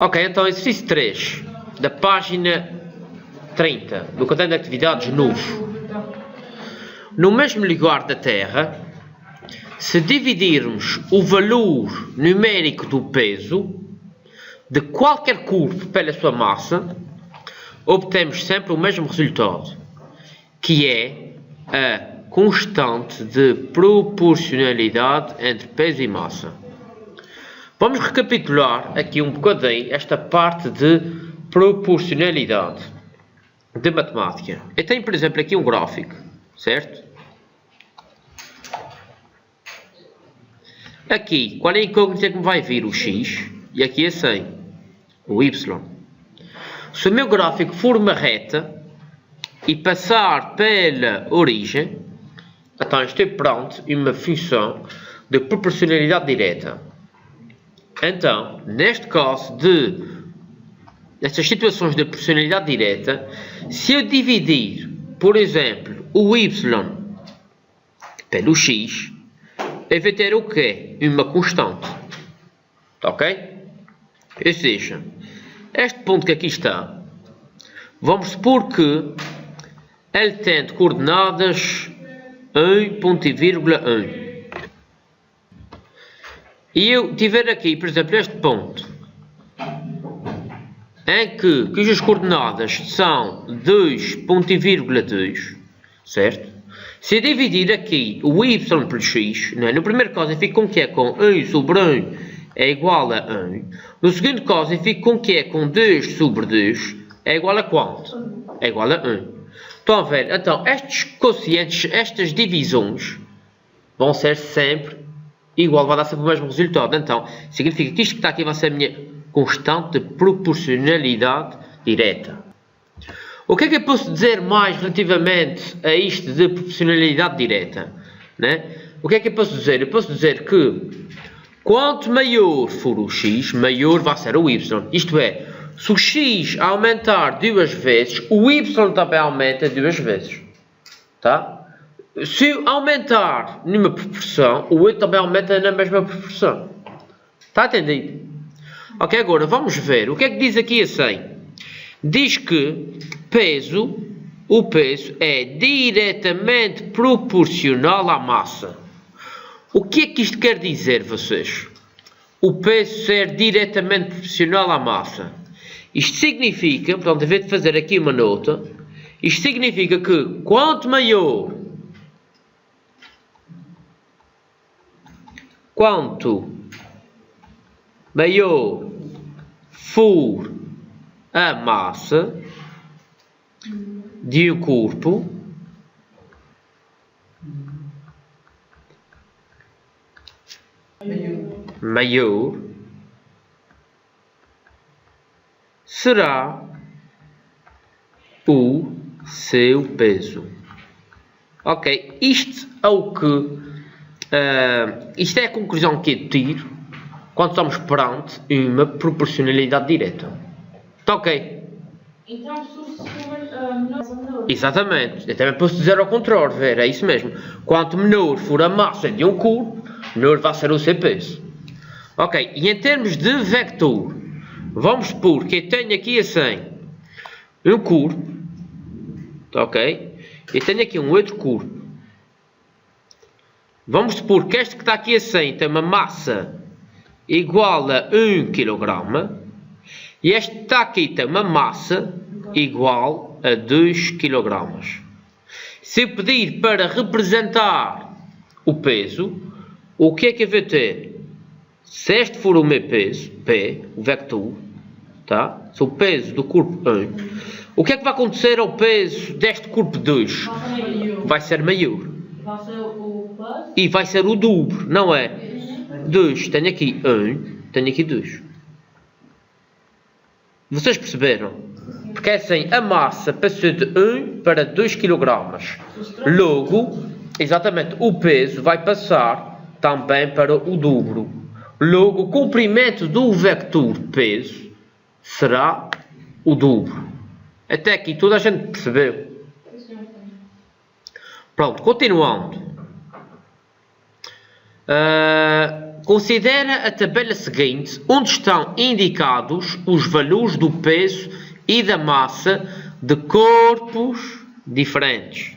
Ok, então exercício 3, da página 30, do caderno de atividades novo. No mesmo lugar da Terra, se dividirmos o valor numérico do peso de qualquer corpo pela sua massa, obtemos sempre o mesmo resultado, que é a constante de proporcionalidade entre peso e massa. Vamos recapitular aqui um bocadinho esta parte de proporcionalidade de matemática. Eu tenho, por exemplo, aqui um gráfico, certo? Aqui, qual é a incógnita que me vai vir? O x, e aqui é 100, o y. Se o meu gráfico for uma reta e passar pela origem, então estou pronto em uma função de proporcionalidade direta. Então, neste caso nestas situações de proporcionalidade direta, se eu dividir, por exemplo, o y pelo x, eu vou ter o quê? Uma constante. Ok? Ou seja, este ponto que aqui está, vamos supor que ele tem de coordenadas 1,1. E eu tiver aqui, por exemplo, este ponto, em cujas coordenadas são 2,2, certo? Se eu dividir aqui o y por x, né? No primeiro caso eu fico com que é com 1 sobre 1 é igual a 1. No segundo caso eu fico com que é com 2 sobre 2 é igual a quanto? É igual a 1. Estão a ver? Então, estes quocientes, estas divisões, vão ser sempre igual, vai dar sempre o mesmo resultado. Então, significa que isto que está aqui vai ser a minha constante de proporcionalidade direta. O que é que eu posso dizer mais relativamente a isto de proporcionalidade direta? Né? O que é que eu posso dizer? Eu posso dizer que quanto maior for o x, maior vai ser o y. Isto é, se o x aumentar duas vezes, o y também aumenta duas vezes. Tá? Se aumentar numa proporção, o 8 também aumenta na mesma proporção. Está entendido? Ok, agora vamos ver. O que é que diz aqui a 100? Diz que o peso é diretamente proporcional à massa. O que é que isto quer dizer, vocês? O peso ser diretamente proporcional à massa. Isto significa, portanto, em vez de fazer aqui uma nota, isto significa que quanto maior for a massa de um corpo, maior será o seu peso. Ok, isto é o que isto é a conclusão que eu tiro quando estamos perante uma proporcionalidade direta. Está ok? Então, se for menor. Exatamente. Eu também posso dizer ao contrário, ver, é isso mesmo. Quanto menor for a massa de um corpo, menor vai ser o seu peso. Ok, e em termos de vector, vamos supor que eu tenho aqui assim um corpo, ok? Eu tenho aqui um outro corpo. Vamos supor que este que está aqui assim tem uma massa igual a 1 kg e este que está aqui tem uma massa igual a 2 kg. Se eu pedir para representar o peso, o que é que eu vou ter? Se este for o meu peso, P, o vector, tá? Se o peso do corpo 1, o que é que vai acontecer ao peso deste corpo 2? Vai ser maior. Vai ser o plus? E vai ser o dobro, não é? 2, tenho aqui 1, tenho aqui 2. Vocês perceberam? Porque assim, a massa passou de 1 para 2 kg. Logo, exatamente, o peso vai passar também para o dobro. Logo, o comprimento do vector peso será o dobro. Até aqui toda a gente percebeu? Pronto, continuando. considera a tabela seguinte, onde estão indicados os valores do peso e da massa de corpos diferentes.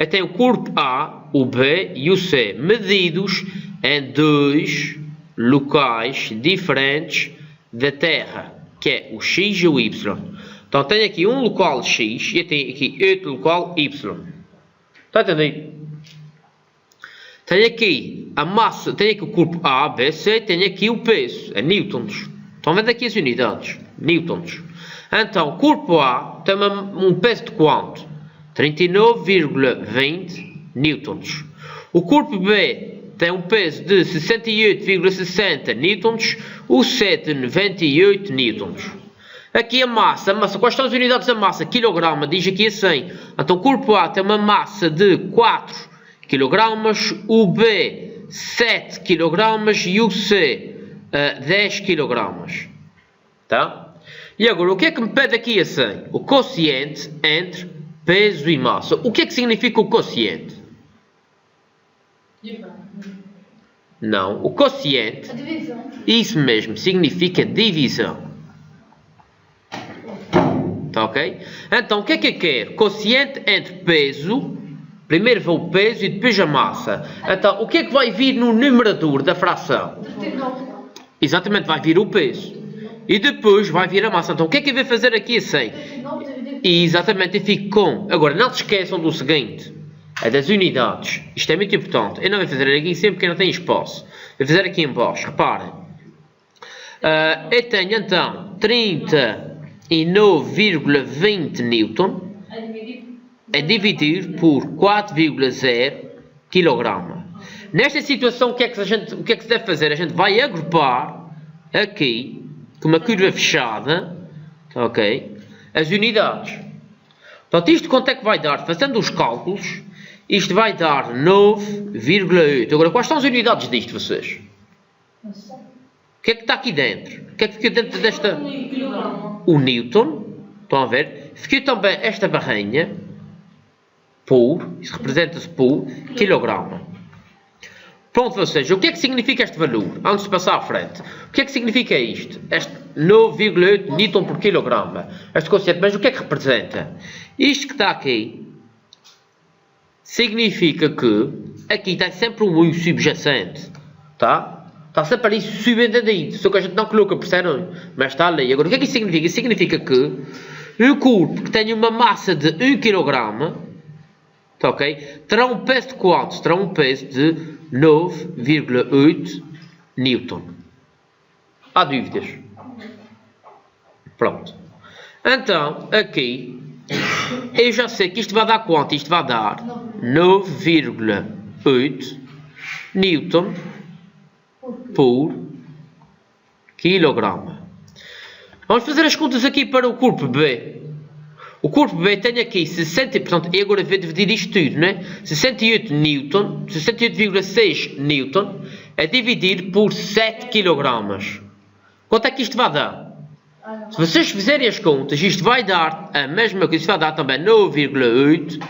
Tem o corpo A, o B e o C, medidos em 2 locais diferentes da Terra, que é o X e o Y. Então tenho aqui um local X e tenho aqui outro local Y. Está entendido? Tenho aqui a massa, tenho aqui o corpo A, B, C, tenho aqui o peso, é newtons. Estão vendo aqui as unidades? Newtons. Então, o corpo A tem um peso de quanto? 39,20 newtons. O corpo B tem um peso de 68,60 newtons. O C de 98 newtons. Aqui a massa, quais são as unidades da massa? Quilograma, diz aqui assim. Então, o corpo A tem uma massa de 4 kg, o B 7 kg e o C 10 kg. Tá? E agora, o que é que me pede aqui assim? O quociente entre peso e massa. O que é que significa o quociente? Não, o quociente, A divisão. isso mesmo, significa divisão. Tá ok? Então, o que é que eu quero? Quociente entre peso, primeiro vai o peso e depois a massa. Então, o que é que vai vir no numerador da fração? 39. Exatamente, vai vir o peso. E depois vai vir a massa. Então, o que é que eu vou fazer aqui assim? 39 dividido E exatamente, eu fico com. Agora, não se esqueçam do seguinte: é das unidades. Isto é muito importante. Eu não vou fazer aqui em cima porque não tem espaço. Vou fazer aqui em baixo. Reparem. Eu tenho então 39,20 newton a dividir por 4,0 kg. Nesta situação, o que é que se deve fazer? A gente vai agrupar aqui, com uma curva fechada, ok, as unidades. Portanto, isto quanto é que vai dar? Fazendo os cálculos, isto vai dar 9,8. Agora, quais são as unidades disto, vocês? O que é que está aqui dentro? O que é que fica dentro desta... O newton, estão a ver? Fica também esta barrinha, por, isso representa-se por quilograma. Pronto, vocês, o que é que significa este valor? Antes de passar à frente, o que é que significa isto? Este 9,8 newton por quilograma. Este conceito, mas o que é que representa? Isto que está aqui significa que aqui está sempre um U subjacente, tá? Está sempre ali subentendido, só que a gente não coloca, percebem? Mas está ali. Agora, o que é que isso significa? Isso significa que um corpo que tem uma massa de 1 kg, tá, ok? Terá um peso de quanto? Terá um peso de 9,8 newton. Há dúvidas? Pronto. Então, aqui, eu já sei que isto vai dar quanto? Isto vai dar 9,8 newton por quilograma. Vamos fazer as contas aqui para o corpo B. O corpo B tem aqui 60, portanto, e agora vou dividir isto tudo, né? 68 newton, 68,6 newton, a dividir por 7 kg. Quanto é que isto vai dar? Se vocês fizerem as contas, isto vai dar a mesma coisa, isto vai dar também 9,8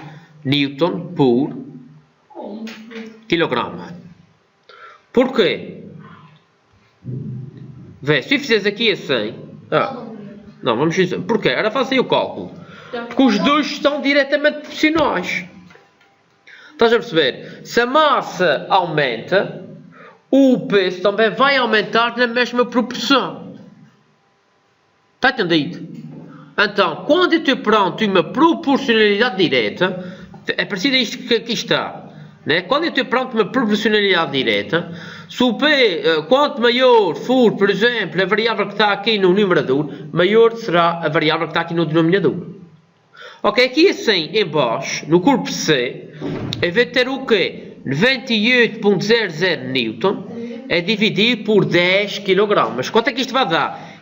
newton por quilograma. Porquê? Vê, se fizeres aqui assim... não, vamos dizer... Porquê? Era fazer o cálculo. Porque os dois estão diretamente proporcionais. Estás a perceber? Se a massa aumenta, o peso também vai aumentar na mesma proporção. Está entendido? Então, quando eu estou perante uma proporcionalidade direta, é parecido a isto que aqui está. Né? Quando eu estou perante uma proporcionalidade direta, se o P, quanto maior for, por exemplo, a variável que está aqui no numerador, maior será a variável que está aqui no denominador. Ok, aqui assim, em baixo, no corpo C, eu vou ter o quê? 98,00 newton a dividir por 10 kg. Quanto é que isto vai dar?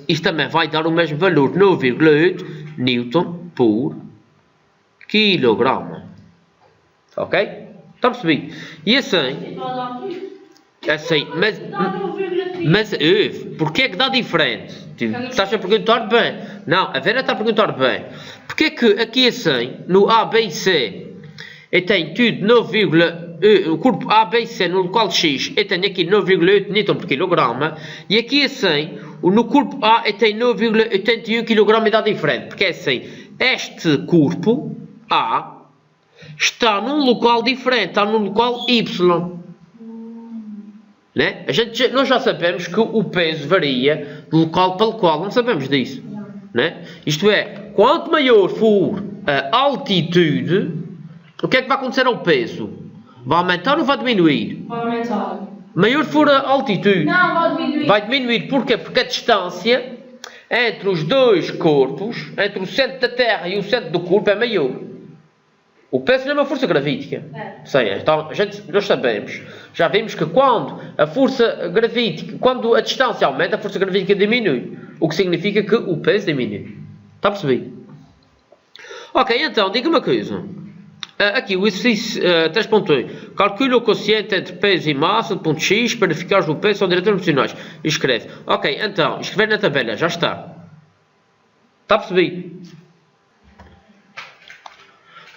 Isto também vai dar o mesmo valor, 9,8 newton por quilograma. Ok? Está percebido? E assim, mas porquê é que dá diferente? Estás a perguntar bem. Não, a Vera está a perguntar bem. Porquê é que aqui assim, no A, B e C, eu tenho tudo o corpo A, B e C no local X, eu tenho aqui 9,8 Newton por quilograma, e aqui assim, no corpo A eu tenho 9,81 kg e dá diferente, porque é assim, este corpo A está num local diferente, está no local Y. Né? Nós já sabemos que o peso varia de local para local, não sabemos disso. Né? Isto é, quanto maior for a altitude, o que é que vai acontecer ao peso? Vai aumentar ou vai diminuir? Vai aumentar. Maior for a altitude? Não, vai diminuir. Vai diminuir, porquê? Porque a distância entre os dois corpos, entre o centro da Terra e o centro do corpo é maior. O peso não é uma força gravítica. Sim, então, nós sabemos, já vimos que quando a força gravítica, quando a distância aumenta, a força gravítica diminui. O que significa que o peso diminui. Está a perceber? Ok, então, diga uma coisa. Aqui, o exercício 3.1. Calcula o quociente entre peso e massa de ponto X para verificar o peso ou diretores proporcionais. Escreve. Ok, então, escrever na tabela, já está. Está a perceber?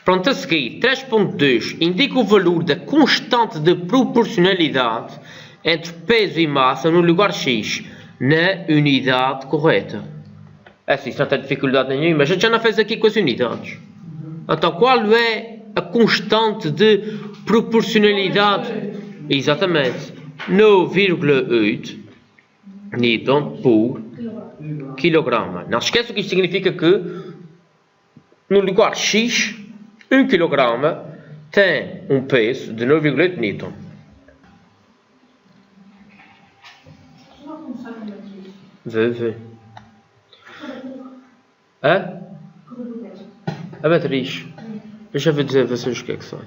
Pronto, a seguir, 3.2 indica o valor da constante de proporcionalidade entre peso e massa no lugar X, na unidade correta. Assim, isso não tem dificuldade nenhuma, mas a gente já não fez aqui com as unidades. Então, qual é a constante de proporcionalidade? Exatamente, 9,8 Newton por quilograma. Não se esqueça que isto significa que no lugar X, 1 kg tem um peso de 9,8 Newton. Vê. Hã? A matriz. Deixa eu dizer a vocês o que é que são.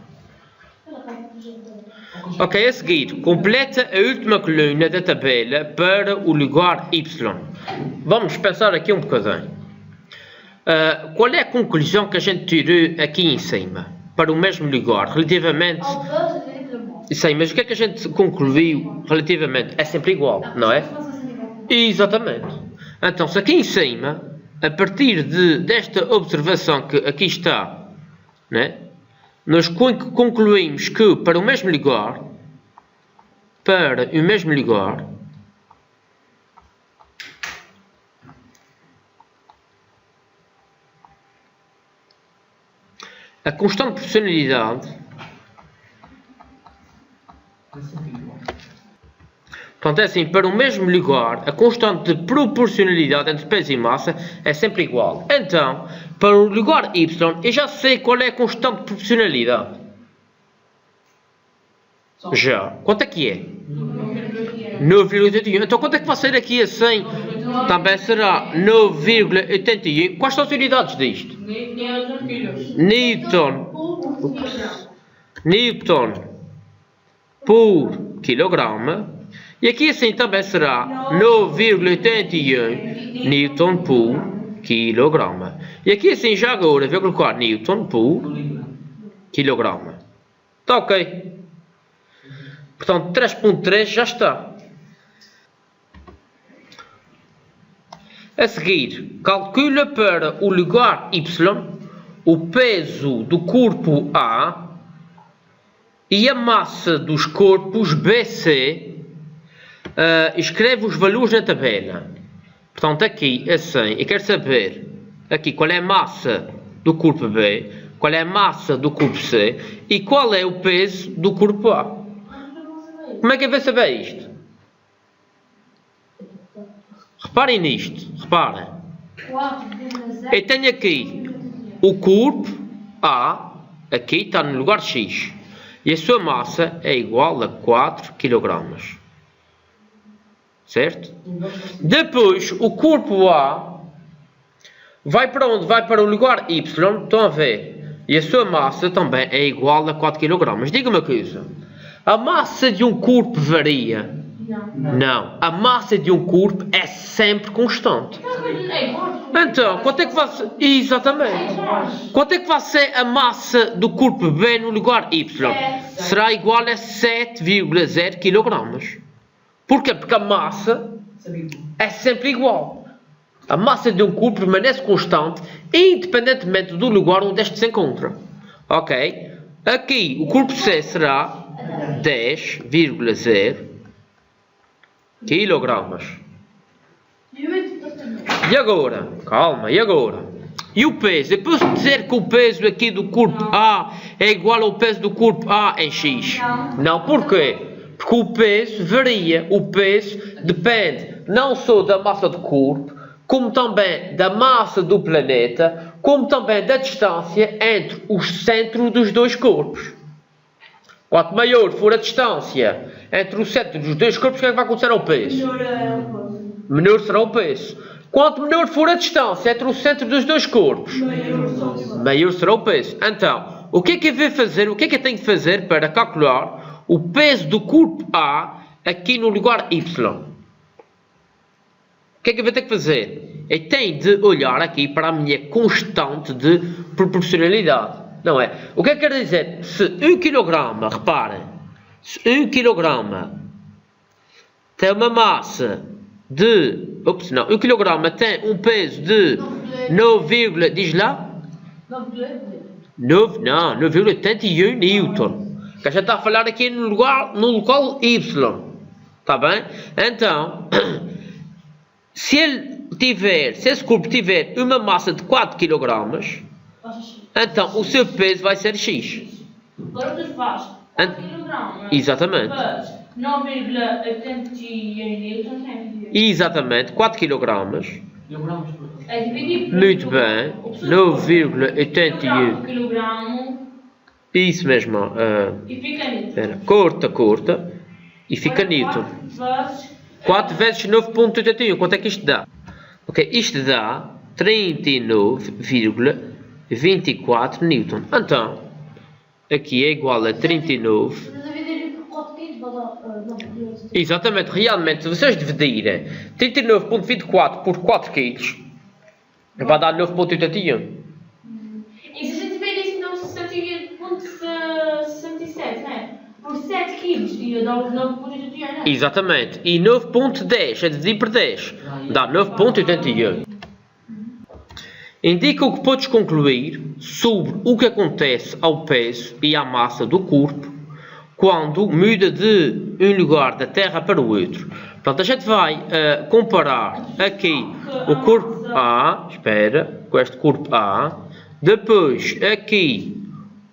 Ok, a seguir, completa a última coluna da tabela para o lugar Y. Vamos pensar aqui um bocadinho. Qual é a conclusão que a gente tirou aqui em cima, para o mesmo lugar, relativamente... Sim, mas o que é que a gente concluiu relativamente? É sempre igual, não é? Exatamente. Então, se aqui em cima, a partir desta observação que aqui está, né, nós concluímos que para o mesmo lugar, a constante de proporcionalidade, portanto é assim, para o mesmo lugar, a constante de proporcionalidade entre peso e massa é sempre igual. Então, para o lugar Y, eu já sei qual é a constante de proporcionalidade. Já. Quanto é que é? 9,81. Então, quanto é que vai ser aqui assim? Também será 9,81. Quais são as unidades disto? Newton por quilograma. E aqui assim também será 9,81 Newton por quilograma. E aqui assim já agora vou colocar Newton por quilograma. Está ok? Portanto, 3.3 já está. A seguir, calcula para o lugar Y o peso do corpo A e a massa dos corpos B, C. Escreve os valores na tabela. Portanto, aqui, assim, eu quero saber aqui qual é a massa do corpo B, qual é a massa do corpo C e qual é o peso do corpo A. Como é que eu vou saber isto? Reparem nisto, reparem. Eu tenho aqui o corpo A, aqui está no lugar X, e a sua massa é igual a 4 kg. Certo? Depois, o corpo A vai para onde? Vai para o lugar Y, estão a ver? E a sua massa também é igual a 4 kg. Diga-me uma coisa, a massa de um corpo varia? Não. A massa de um corpo é sempre constante. Então, quanto é que vai ser? Exatamente. Quanto é que vai ser a massa do corpo B no lugar Y? Será igual a 7,0 kg. Porquê? Porque a massa é sempre igual. A massa de um corpo permanece constante, independentemente do lugar onde este se encontra. Ok? Aqui, o corpo C será 10,0 quilogramas. E agora? Calma, e agora? E o peso? Eu posso dizer que o peso aqui do corpo A é igual ao peso do corpo A em X? Não, porquê? Porque o peso varia. O peso depende não só da massa do corpo, como também da massa do planeta, como também da distância entre os centros dos dois corpos. Quanto maior for a distância entre os centros dos dois corpos, o que é que vai acontecer ao peso? Menor será o peso. Quanto menor for a distância entre o centro dos dois corpos, maior será o peso. Então, o que é que eu vou fazer? O que é que eu tenho de fazer para calcular o peso do corpo A aqui no lugar Y? O que é que eu vou ter que fazer? Eu tenho de olhar aqui para a minha constante de proporcionalidade. Não é? O que é que quer dizer? Se 1 kg, reparem, se 1 kg tem uma massa de... Ops, não, 1 kg tem um peso de 9, diz lá? 9,81 Newton. Que a gente está a falar aqui no local Y. Está bem? Então, se esse corpo tiver uma massa de 4 kg, então o seu peso vai ser X. Agora tu fazes 4 kg. Exatamente. 9,81 Newton. Exatamente, 4 kg. É dividido por... Muito bem. 9,81. Quilogramo. Isso mesmo. E fica Newton. Espera, corta. E fica Newton. 4 vezes 9,81. Quanto é que isto dá? Ok, isto dá 39,24 Newton. Então, aqui é igual a 39. Exatamente, realmente, se vocês dividirem 39,24 por 4 kg, vai dar 9,81. E se a gente tiver isso, então 68,67, não é? Por 7 kg ia dar 9,81, não é? Exatamente, e 9,10 é dividir por 10, dá 9,81. Indica o que podes concluir sobre o que acontece ao peso e à massa do corpo quando muda de um lugar da Terra para o outro. Portanto, a gente vai comparar aqui o corpo A, com este corpo A, depois aqui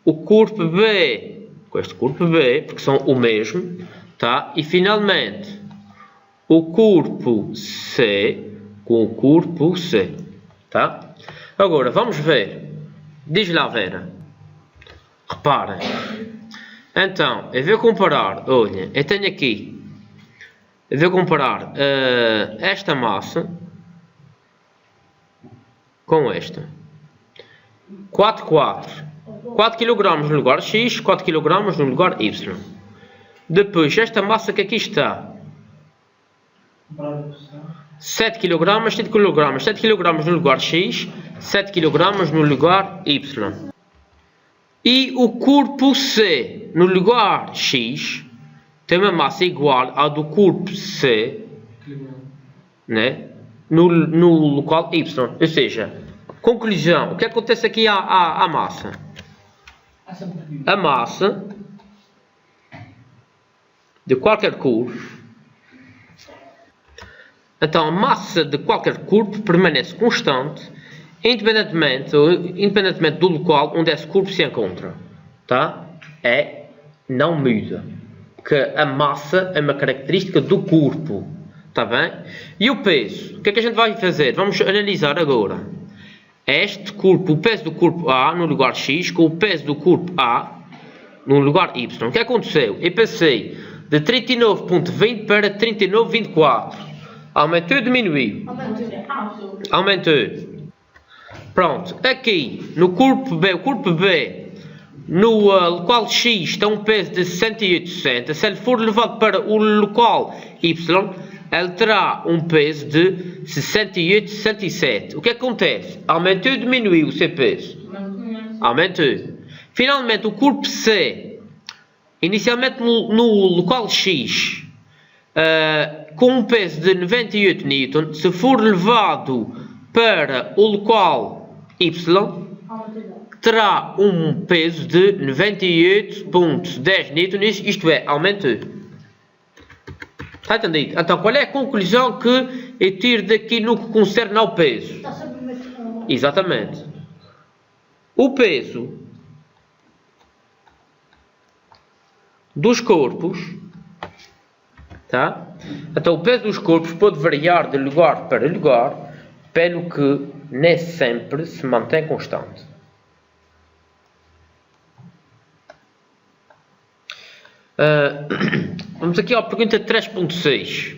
o corpo B, com este corpo B, porque são o mesmo, tá? E finalmente o corpo C com o corpo C, tá? Agora, vamos ver. Diz lá, Vera. Reparem. Então, eu vou comparar, olha, eu tenho aqui, eu vou comparar esta massa com esta. 4 kg no lugar X, 4 kg no lugar Y. Depois, esta massa que aqui está, 7 kg, 7 kg, 7 kg no lugar X, 7 kg no lugar Y. E o corpo C, no lugar X, tem uma massa igual à do corpo C, né? no local Y. Ou seja, conclusão, o que acontece aqui à massa? A massa de qualquer corpo, então a massa de qualquer corpo permanece constante, independentemente do local onde esse corpo se encontra, tá? Não muda, porque a massa é uma característica do corpo, tá bem? E o peso, o que é que a gente vai fazer? Vamos analisar agora este corpo, o peso do corpo A no lugar X com o peso do corpo A no lugar Y. O que aconteceu? Eu passei de 39,20 para 39,24. Aumentou ou diminuiu? Aumentou. Pronto, aqui no corpo B, no local X tem um peso de 68,60. Se ele for levado para o local Y, ele terá um peso de 68,67. O que acontece? Aumentou ou diminuiu o seu peso? Aumentou. Finalmente, o corpo C, inicialmente no local X, com um peso de 98 Newton, se for levado para o local Y, terá um peso de 98,10 newtons, isto é, aumentou. Está entendido? Então, qual é a conclusão que eu tiro daqui no que concerne ao peso? Está sempre a Exatamente. O peso dos corpos, tá? Então, o peso dos corpos pode variar de lugar para lugar, pelo que nem sempre se mantém constante. Vamos aqui à pergunta 3.6.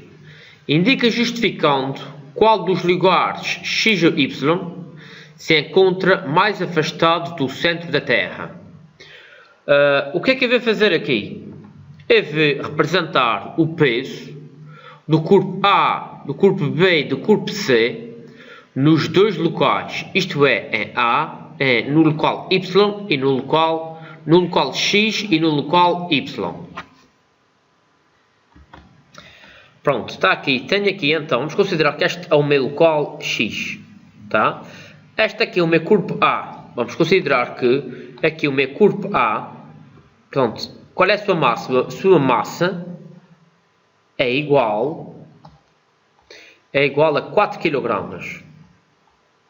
Indica justificando qual dos lugares X ou Y se encontra mais afastado do centro da Terra. O que é que eu vou fazer aqui? Eu vou representar o peso do corpo A, do corpo B e do corpo C nos dois locais, isto é, em A, no local Y e no local X e no local Y. Pronto, está aqui, tenho aqui então, vamos considerar que este é o meu local X, tá? Este aqui é o meu corpo A, vamos considerar que aqui o meu corpo A, pronto, qual é a sua massa? A sua massa é igual a 4 kg.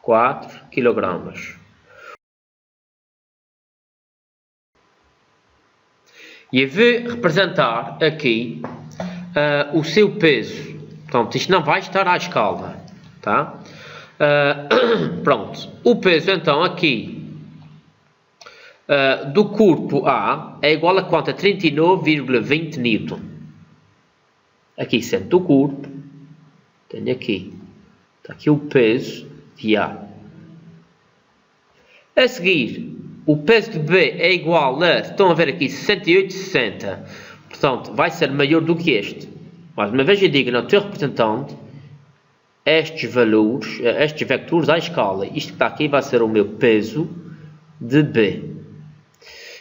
4 kg. E eu vou representar aqui o seu peso. Portanto, isto não vai estar à escala, tá? Pronto. O peso, então, aqui do corpo A é igual a quanto? A 39,20 Newton. Aqui, centro do corpo, tenho aqui. Está aqui o peso de A. A seguir, o peso de B é igual a, estão a ver aqui, 68,60. Portanto, vai ser maior do que este. Mais uma vez eu digo, não estou representando estes valores, estes vectores à escala. Isto que está aqui vai ser o meu peso de B.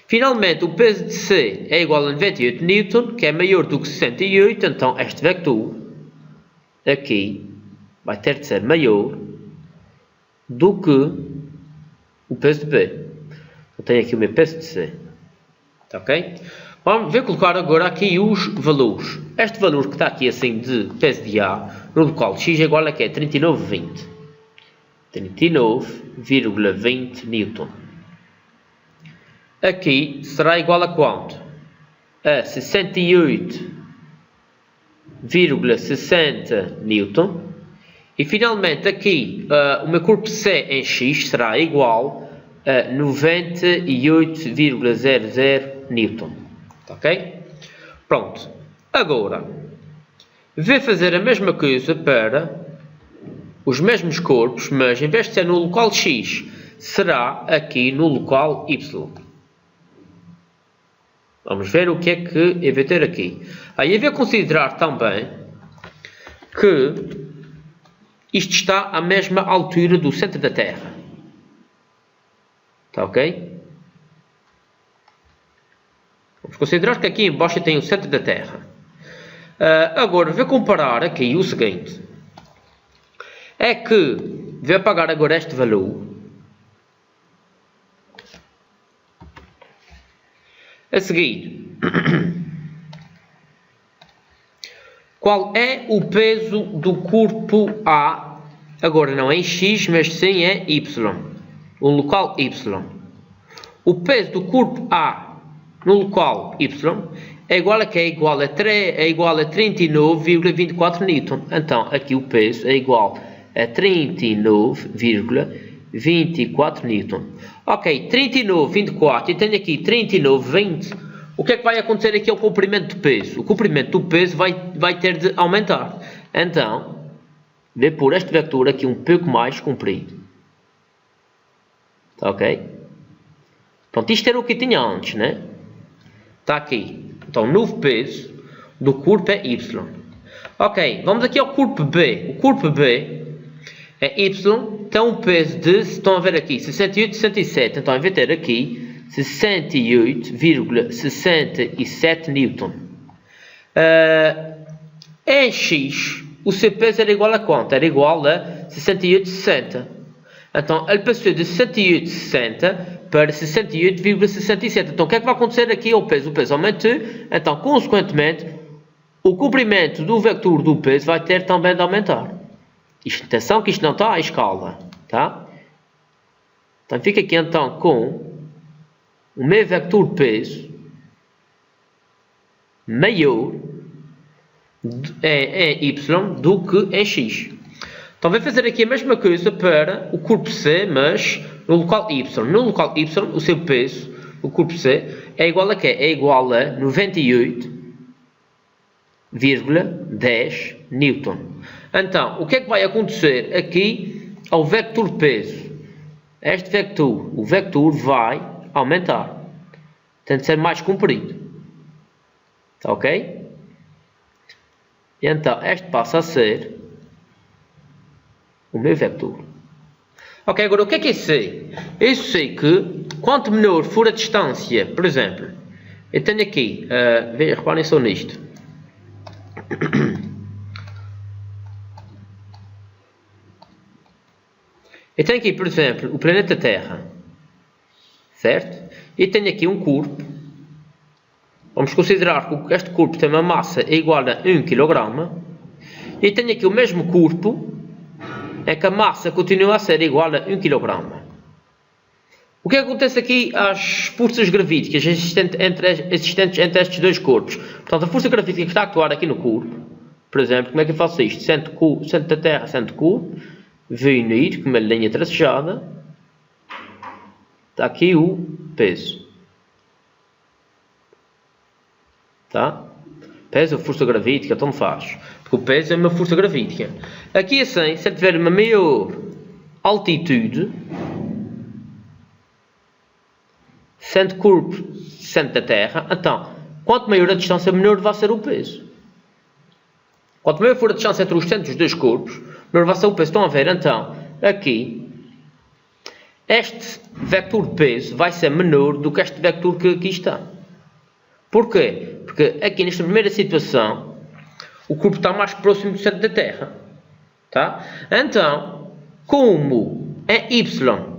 Finalmente, o peso de C é igual a 98 Newton, que é maior do que 68. Então, este vector aqui vai ter de ser maior do que o peso de B. Eu tenho aqui o meu peso de C. Tá, ok? Vamos ver colocar agora aqui os valores. Este valor que está aqui assim de peso de A no local X é igual a que é 39,20. 39,20 Newton. Aqui será igual a quanto? A 68,60 Newton. E finalmente aqui o meu corpo C em X será igual a 98,00 Newton. Ok? Pronto. Agora, vou fazer a mesma coisa para os mesmos corpos, mas em vez de ser no local X, será aqui no local Y. Vamos ver o que é que eu vou ter aqui. Aí eu vou considerar também que isto está à mesma altura do centro da Terra. Está ok? Vamos considerar que aqui embaixo tem o centro da Terra. Agora, vou comparar aqui o seguinte. É que vou apagar agora este valor. A seguir, qual é o peso do corpo A? Agora não é em X, mas sim é Y. O local Y. O peso do corpo A no local Y é igual a que? É igual a 39,24 Newton. Então, aqui o peso é igual a 39,24 Newton. Ok, 39,24 e tenho aqui 39,20. O que é que vai acontecer aqui ao comprimento de peso? O comprimento do peso vai ter de aumentar. Então, vou pôr este vetor aqui um pouco mais comprido. Está ok? Pronto, isto era o que tinha antes, né? Está aqui. Então, novo peso do corpo é Y. Ok, vamos aqui ao corpo B. O corpo B é Y, tem um peso de, se estão a ver aqui, 68,67. Então, eu vou ter aqui 68,67 Newton. Em X, o seu peso era igual a quanto? Era igual a 68,60. Então, ele passou de 68,60 para 68,67. Então, o que é que vai acontecer aqui ao peso? O peso aumentou, então, consequentemente, o comprimento do vetor do peso vai ter também de aumentar. Atenção que isto não está à escala, tá? Então, fica aqui, então, com o meu vetor peso maior em y do que em x. Então, vai fazer aqui a mesma coisa para o corpo C, mas no local y. No local y, o seu peso, o corpo C, é igual a quê? É igual a 98,10 Newton. Então, o que é que vai acontecer aqui ao vetor peso? Este vetor, o vetor vai aumentar. Tem de ser mais comprido. Está ok? E então, este passa a ser o meu vetor. Ok, agora o que é eu sei? Eu sei que quanto menor for a distância, por exemplo, eu tenho aqui, reparem só nisto. Eu tenho aqui, por exemplo, o planeta Terra, certo? E tenho aqui um corpo. Vamos considerar que este corpo tem uma massa igual a 1 kg. E tenho aqui o mesmo corpo, é que a massa continua a ser igual a 1 kg. O que acontece aqui às forças gravídicas existentes entre estes dois corpos? Portanto, a força gravídica que está a actuar aqui no corpo, por exemplo, como é que eu faço isto? Centro da Terra, centro do corpo, vou unir com uma linha tracejada, está aqui o peso. Tá? Peso ou força gravídica, tanto faz. Porque o peso é uma força gravídica. Aqui assim, se ele tiver uma maior altitude, centro do corpo, centro da Terra, então, quanto maior a distância, menor vai ser o peso. Quanto maior for a distância entre os centros dos dois corpos, menor vai ser o peso. Estão a ver, então, aqui, este vetor de peso vai ser menor do que este vetor que aqui está. Porquê? Porque aqui nesta primeira situação, o corpo está mais próximo do centro da Terra. Tá? Então, como é Y,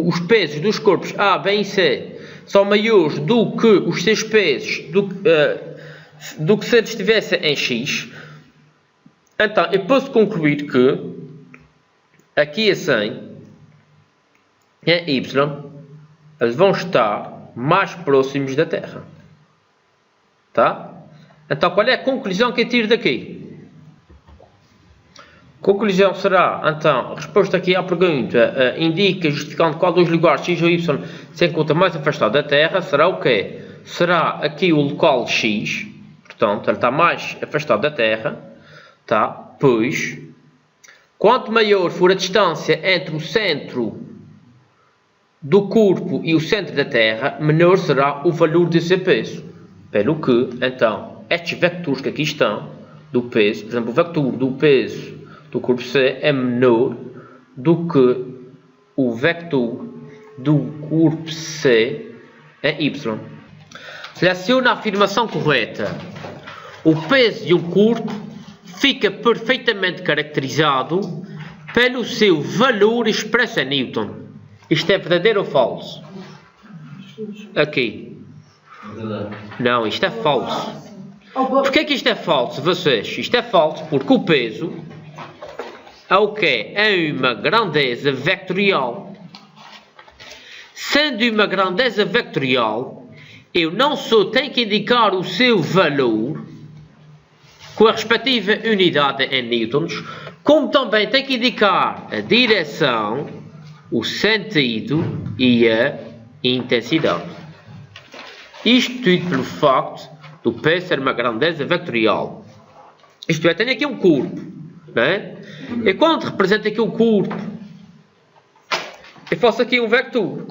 os pesos dos corpos A, B e C são maiores do que os seus pesos, do que se eles estivessem em X, então eu posso concluir que aqui assim, em Y, eles vão estar mais próximos da Terra. Tá? Então, qual é a conclusão que eu tiro daqui? A conclusão será, então, a resposta aqui à pergunta indica, justificando qual dos lugares X ou Y se encontra mais afastado da Terra, será o quê? Será aqui o local X, portanto, ele está mais afastado da Terra, tá? Pois, quanto maior for a distância entre o centro do corpo e o centro da Terra, menor será o valor desse peso. Pelo que, então, estes vetores que aqui estão, do peso, por exemplo, o vetor do peso do corpo C é menor do que o vetor do corpo C em Y. Selecione a afirmação correta. O peso de um corpo fica perfeitamente caracterizado pelo seu valor expresso em Newton. Isto é verdadeiro ou falso? Aqui. Não, isto é falso. Porquê que isto é falso, vocês? Isto é falso porque o peso é o quê? É uma grandeza vetorial. Sendo uma grandeza vetorial, eu não só tenho que indicar o seu valor com a respectiva unidade em newtons, como também tenho que indicar a direção, o sentido e a intensidade. Isto tudo pelo facto do peso ser uma grandeza vetorial. Isto é, tenho aqui um corpo, não é? E quando represento aqui um corpo, eu faço aqui um vetor.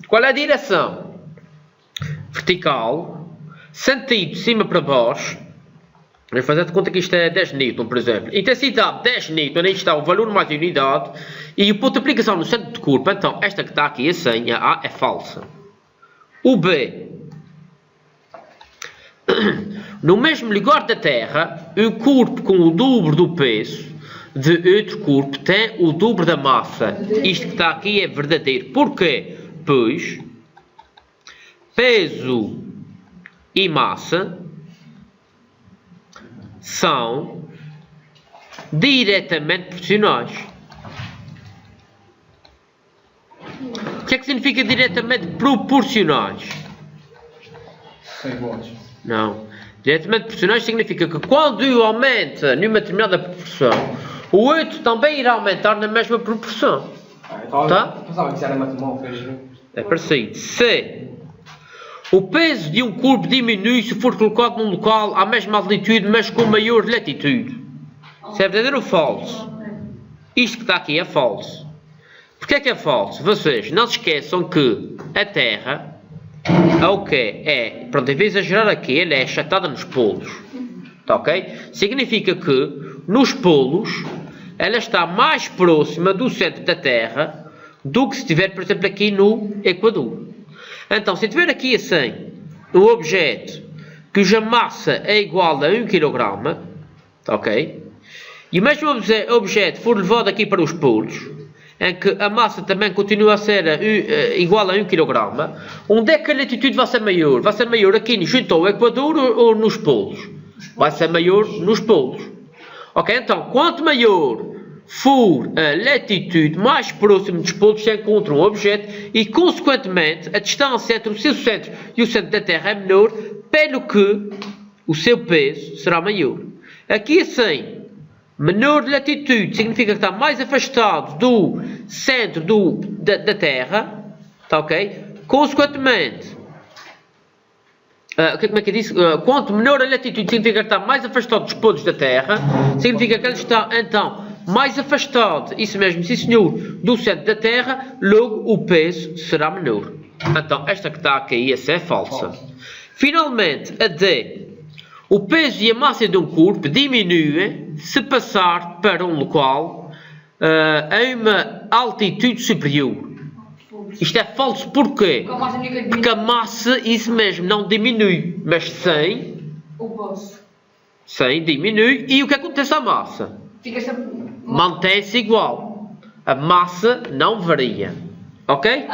Qual é a direção? Vertical, sentido de cima para baixo. Vamos fazer de conta que isto é 10 Newton, por exemplo. Intensidade 10 Newton, aí está o valor mais a unidade. E o ponto de aplicação no centro do corpo, então esta que está aqui, a senha A, é falsa. O B. No mesmo lugar da Terra, um corpo com o dobro do peso de outro corpo tem o dobro da massa. Isto que está aqui é verdadeiro. Porquê? Pois peso e massa são diretamente proporcionais. O que é que significa diretamente proporcionais? São iguais. Não. Diretamente proporcionais significa que quando aumenta numa determinada proporção, o outro também irá aumentar na mesma proporção. Tá? Pensava que isso era matemática. É parecido. Se o peso de um corpo diminui se for colocado num local à mesma altitude, mas com maior latitude. Isso é verdadeiro ou falso? Isto que está aqui é falso. Porquê é que é falso? Vocês não se esqueçam que a Terra é o quê? É, pronto, em vez de exagerar aqui, ela é achatada nos polos. Tá ok? Significa que nos polos ela está mais próxima do centro da Terra do que se estiver, por exemplo, aqui no Equador. Então, se tiver aqui assim um objeto cuja massa é igual a 1 kg, tá ok? E o mesmo objeto for levado aqui para os polos, em que a massa também continua a ser igual a 1 kg, onde é que a latitude vai ser maior? Vai ser maior aqui junto ao Equador ou nos polos? Vai ser maior nos polos. Ok? Então, quanto maior for a latitude, mais próximo dos polos se encontra um objeto e, consequentemente, a distância entre o seu centro e o centro da Terra é menor, pelo que o seu peso será maior. Aqui assim, menor latitude significa que está mais afastado do centro da Terra, tá ok? Consequentemente, como é que eu disse? Quanto menor a latitude significa que está mais afastado dos polos da Terra, significa que ele está então mais afastado, isso mesmo, sim senhor, do centro da Terra, logo o peso será menor. Então, esta que está aqui, essa é falsa. Finalmente, a D. O peso e a massa de um corpo diminuem se passar para um local a uma altitude superior. Isto é falso porquê? Porque a massa, isso mesmo, não diminui, mas sem diminui. E o que acontece à massa? Mantém-se igual. A massa não varia. Ok?